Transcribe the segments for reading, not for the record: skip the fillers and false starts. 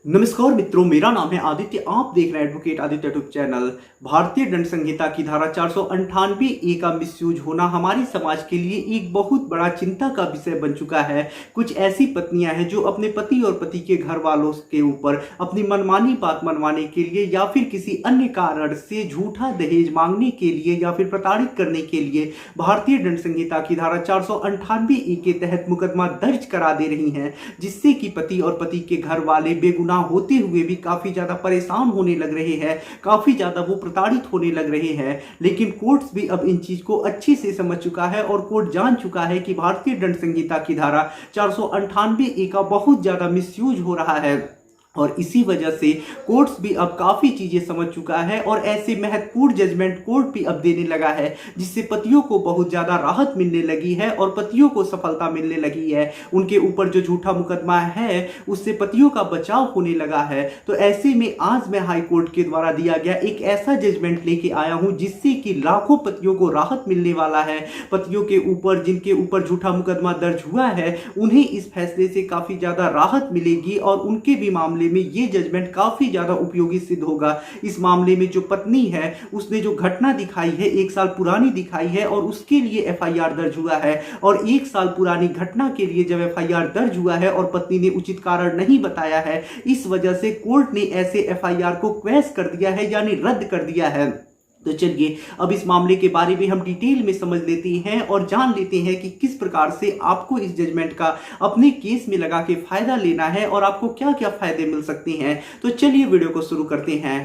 नमस्कार मित्रों, मेरा नाम है आदित्य। आप देख रहे हैं एडवोकेट आदित्य यूट्यूब चैनल। भारतीय दंड संहिता की धारा 498 ए का मिसयूज होना हमारे समाज के लिए एक बहुत बड़ा चिंता का विषय बन चुका है। कुछ ऐसी पत्नियां हैं जो अपने पति और पति के घर वालों के ऊपर अपनी मनमानी बात मनवाने के लिए या फिर किसी अन्य कारण से झूठा दहेज मांगने के लिए या फिर प्रताड़ित करने के लिए भारतीय दंड संहिता की धारा 498 ए के तहत मुकदमा दर्ज करा दे रही हैं, जिससे कि पति और पति के घर वाले बेगुनाह होते हुए भी काफी ज्यादा परेशान होने लग रहे हैं, काफी ज्यादा वो प्रताड़ित होने लग रहे हैं। लेकिन कोर्ट्स भी अब इन चीज को अच्छे से समझ चुका है और कोर्ट जान चुका है कि भारतीय दंड संहिता की धारा 498 ए का बहुत ज्यादा मिसयूज हो रहा है और इसी वजह से कोर्ट्स भी अब काफी चीजें समझ चुका है और ऐसे महत्वपूर्ण जजमेंट कोर्ट भी अब देने लगा है, जिससे पतियों को बहुत ज्यादा राहत मिलने लगी है और पतियों को सफलता मिलने लगी है। उनके ऊपर जो झूठा मुकदमा है उससे पतियों का बचाव होने लगा है। तो ऐसे में आज मैं हाई कोर्ट के द्वारा दिया गया एक ऐसा जजमेंट लेके आया हूं जिससे कि लाखों पतियों को राहत मिलने वाला है। पतियों के ऊपर जिनके ऊपर झूठा मुकदमा दर्ज हुआ है उन्हें इस फैसले से काफी ज्यादा राहत मिलेगी और उनके भी मामले में ये जजमेंट काफी ज्यादा उपयोगी सिद्ध होगा। इस मामले में जो पत्नी है उसने जो घटना दिखाई है 1 साल पुरानी दिखाई है और उसके लिए एफआईआर दर्ज हुआ है और 1 साल पुरानी घटना के लिए जब एफआईआर दर्ज हुआ है और पत्नी ने उचित कारण नहीं बताया है, इस वजह से कोर्ट ने ऐसे एफआईआर को क्वैश कर दिया है, यानी रद्द कर दिया है। तो चलिए अब इस मामले के बारे में हम डिटेल में समझ लेते हैं और जान लेते हैं कि किस प्रकार से आपको इस जजमेंट का अपने केस में लगा के फायदा लेना है और आपको क्या क्या फायदे मिल सकते हैं। तो चलिए वीडियो को शुरू करते हैं।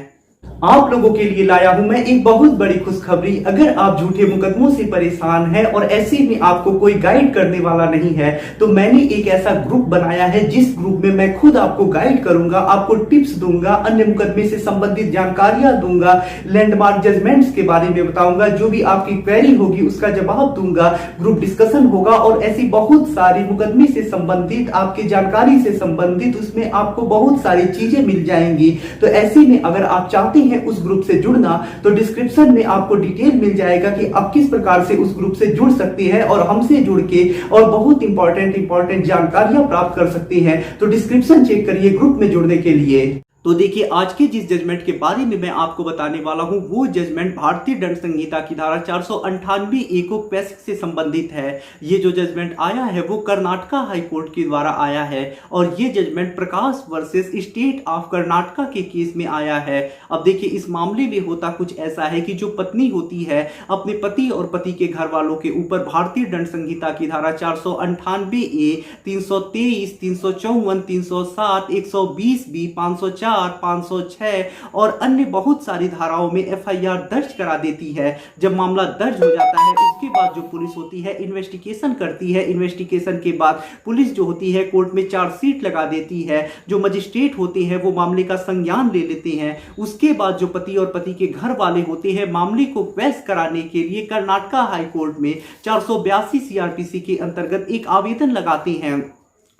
आप लोगों के लिए लाया हूं मैं एक बहुत बड़ी खुशखबरी। अगर आप झूठे मुकदमों से परेशान हैं और ऐसे में आपको कोई गाइड करने वाला नहीं है, तो मैंने एक ऐसा ग्रुप बनाया है जिस ग्रुप में मैं खुद आपको गाइड करूंगा, आपको टिप्स दूंगा, अन्य मुकदमे से संबंधित जानकारियां दूंगा, लैंडमार्क जजमेंट्स के बारे में बताऊंगा, जो भी आपकी क्वेरी होगी उसका जवाब दूंगा, ग्रुप डिस्कशन होगा और ऐसी बहुत सारी मुकदमे से संबंधित आपकी जानकारी से संबंधित उसमें आपको बहुत सारी चीजें मिल जाएंगी। तो ऐसे में अगर आप चाहते हैं उस ग्रुप से जुड़ना तो डिस्क्रिप्शन में आपको डिटेल मिल जाएगा कि आप किस प्रकार से उस ग्रुप से जुड़ सकते हैं और हमसे जुड़ के और बहुत इंपॉर्टेंट जानकारियां प्राप्त कर सकते हैं। तो डिस्क्रिप्शन चेक करिए ग्रुप में जुड़ने के लिए। तो देखिए आज के जिस जजमेंट के बारे में मैं आपको बताने वाला हूं वो जजमेंट भारतीय दंड संहिता की धारा 498 ए को क्वैश से संबंधित है। ये जो जजमेंट आया है वो कर्नाटका हाई कोर्ट के द्वारा आया है और ये judgement Prakash versus state of Karnataka के केस में आया है। अब देखिए इस मामले में होता कुछ ऐसा है कि जो पत्नी होती है अपने पति और पति के घर वालों के ऊपर भारतीय दंड संहिता की धारा 498 ए, 323, 354, 307, 120 बी, 504, 506 और अन्य बहुत सारी धाराओं में एफआईआर दर्ज करा देती है। जब मामला दर्ज हो जाता है उसके बाद जो पुलिस होती है इन्वेस्टिगेशन करती है। इन्वेस्टिगेशन के बाद पुलिस जो होती है कोर्ट में चार्जशीट लगा देती है। जो मजिस्ट्रेट होते हैं वो मामले का संज्ञान ले लेते हैं। उसके बाद जो पति और पति के घर वाले होते हैं मामले को क्वैश कराने के लिए कर्नाटका हाई कोर्ट में 482 सीआरपीसी के अंतर्गत एक आवेदन लगाते हैं।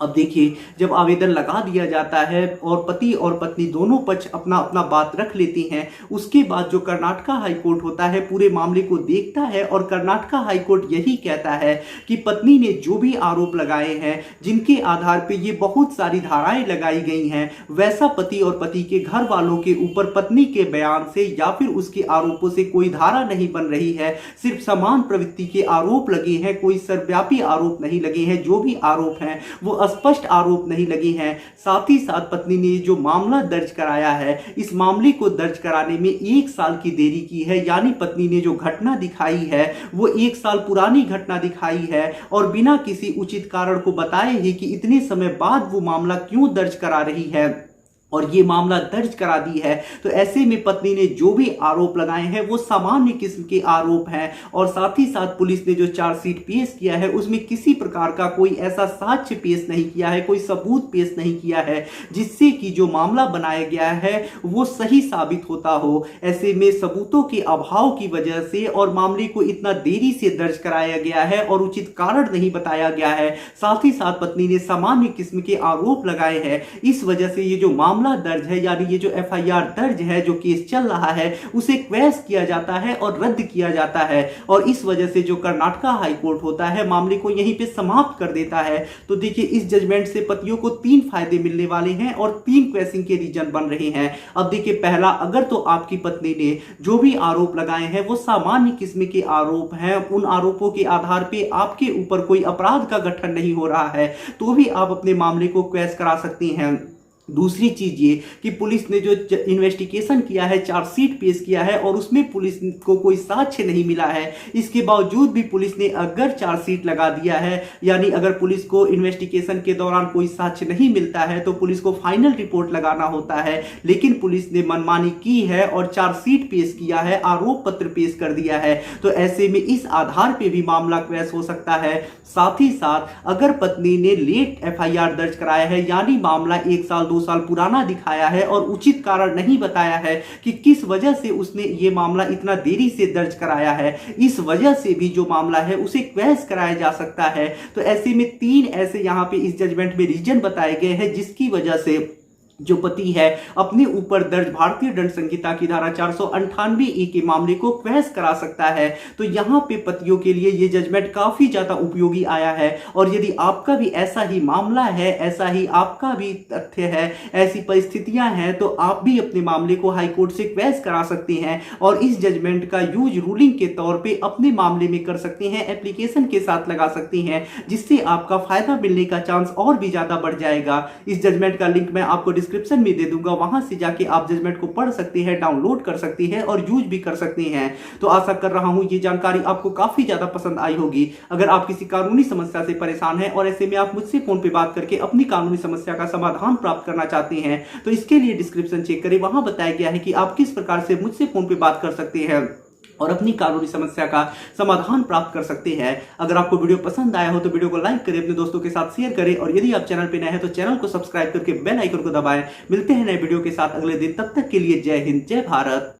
अब देखिए जब आवेदन लगा दिया जाता है और पति और पत्नी दोनों पक्ष अपना अपना बात रख लेते हैं, उसके बाद जो कर्नाटका हाई कोर्ट होता है पूरे मामले को देखता है और कर्नाटका हाई कोर्ट यही कहता है कि पत्नी ने जो भी आरोप लगाए हैं जिनके आधार पे ये बहुत सारी धाराएं लगाई गई हैं, वैसा पति और पति के घर वालों के ऊपर पत्नी के बयान से या फिर उसके आरोपों से कोई धारा नहीं बन रही है। सिर्फ समान प्रवृत्ति के आरोप लगे हैं, कोई सर्वव्यापी आरोप नहीं लगे हैं। जो भी आरोप हैं वो स्पष्ट आरोप नहीं लगे हैं। साथ ही साथ पत्नी ने जो मामला दर्ज कराया है इस मामले को दर्ज कराने में 1 साल की देरी की है, यानी पत्नी ने जो घटना दिखाई है वो 1 साल पुरानी घटना दिखाई है और बिना किसी उचित कारण को बताए ही कि इतने समय बाद वो मामला क्यों दर्ज करा रही है और ये मामला दर्ज करा दी है। तो ऐसे में पत्नी ने जो भी आरोप लगाए हैं वो सामान्य किस्म के आरोप हैं और साथ ही साथ पुलिस ने जो चार्जशीट पेश किया है उसमें किसी प्रकार का कोई ऐसा साक्ष्य पेश नहीं किया है, कोई सबूत पेश नहीं किया है जिससे कि जो मामला बनाया गया है वो सही साबित होता हो। ऐसे में सबूतों के अभाव की वजह से और मामले को इतना देरी से दर्ज कराया गया है और उचित कारण नहीं बताया गया है। साथ ही साथ पत्नी ने सामान्य किस्म के आरोप लगाए हैं। इस वजह से ये जो मामला मामला दर्ज है, यानी ये जो एफआईआर दर्ज है, जो केस चल रहा है, उसे क्वैश किया जाता है और रद्द किया जाता है। और इस वजह से जो कर्नाटका हाई कोर्ट होता है मामले को यहीं पे समाप्त कर देता है। तो देखिए इस जजमेंट से पतियों को 3 फायदे मिलने वाले हैं और 3 क्वेश्चन के रीजन बन रहे हैं। अब देखिए पहला, अगर तो आपकी पत्नी ने जो भी आरोप लगाए हैं वो सामान्य किस्म के आरोप हैं, उन आरोपों के आधार पे आपके ऊपर कोई अपराध का गठन नहीं हो रहा है, तो भी आप अपने मामले को क्वैश करा सकती हैं। दूसरी चीज ये कि पुलिस ने जो इन्वेस्टिगेशन किया है, चार्जशीट पेश किया है और उसमें पुलिस को कोई साक्ष्य नहीं मिला है, इसके बावजूद भी पुलिस ने अगर चार्जशीट लगा दिया है, यानी अगर पुलिस को इन्वेस्टिगेशन के दौरान कोई साक्ष्य नहीं मिलता है तो पुलिस को फाइनल रिपोर्ट लगाना होता है, लेकिन पुलिस ने मनमानी की है और चार्जशीट पेश किया है, आरोप पत्र पेश कर दिया है, तो ऐसे में इस आधार पर भी मामला क्वैश हो सकता है। साथ ही साथ अगर पत्नी ने लेट एफआईआर दर्ज कराया है, यानी मामला 1 साल 2 साल पुराना दिखाया है और उचित कारण नहीं बताया है कि किस वजह से उसने ये मामला इतना देरी से दर्ज कराया है, इस वजह से भी जो मामला है उसे क्वैश कराया जा सकता है। तो ऐसे में 3 ऐसे यहां पे इस जजमेंट में रीजन बताए गए हैं जिसकी वजह से जो पति है अपने ऊपर दर्ज भारतीय दंड संहिता की धारा 498 के मामले को क्वैश करा सकता है। तो यहां पे पतियों के लिए ये जजमेंट काफी ज्यादा उपयोगी आया है। और यदि आपका भी ऐसा ही मामला है, ऐसा ही आपका भी तथ्य है, ऐसी परिस्थितियां हैं, तो आप भी अपने मामले को हाई कोर्ट से क्वैश करा सकते हैं और इस जजमेंट का यूज रूलिंग के तौर पे अपने मामले में कर सकते हैं, एप्लीकेशन के साथ लगा सकते हैं, जिससे आपका फायदा मिलने का चांस और भी ज्यादा बढ़ जाएगा। इस जजमेंट का लिंक मैं आपको डिस्क्रिप्शन में दे दूंगा, वहां से जाके आप जजमेंट को पढ़ सकते हैं, डाउनलोड कर सकते हैं और यूज भी कर सकते हैं। तो आशा कर रहा हूं ये जानकारी आपको काफी ज्यादा पसंद आई होगी। अगर आप किसी कानूनी समस्या से परेशान हैं और ऐसे में आप मुझसे फोन पे बात करके अपनी कानूनी समस्या का समाधान प्राप्त करना चाहते हैं, तो इसके लिए डिस्क्रिप्शन चेक करें, वहां बताया गया है कि आप किस प्रकार से मुझसे फोन पे बात कर सकते हैं और अपनी कानूनी समस्या का समाधान प्राप्त कर सकते हैं। अगर आपको वीडियो पसंद आया हो तो वीडियो को लाइक करें, अपने दोस्तों के साथ शेयर करें और यदि आप चैनल पे नए हैं तो चैनल को सब्सक्राइब करके बेल आइकन को दबाएं। मिलते हैं नए वीडियो के साथ अगले दिन, तब तक के लिए जय हिंद, जय भारत।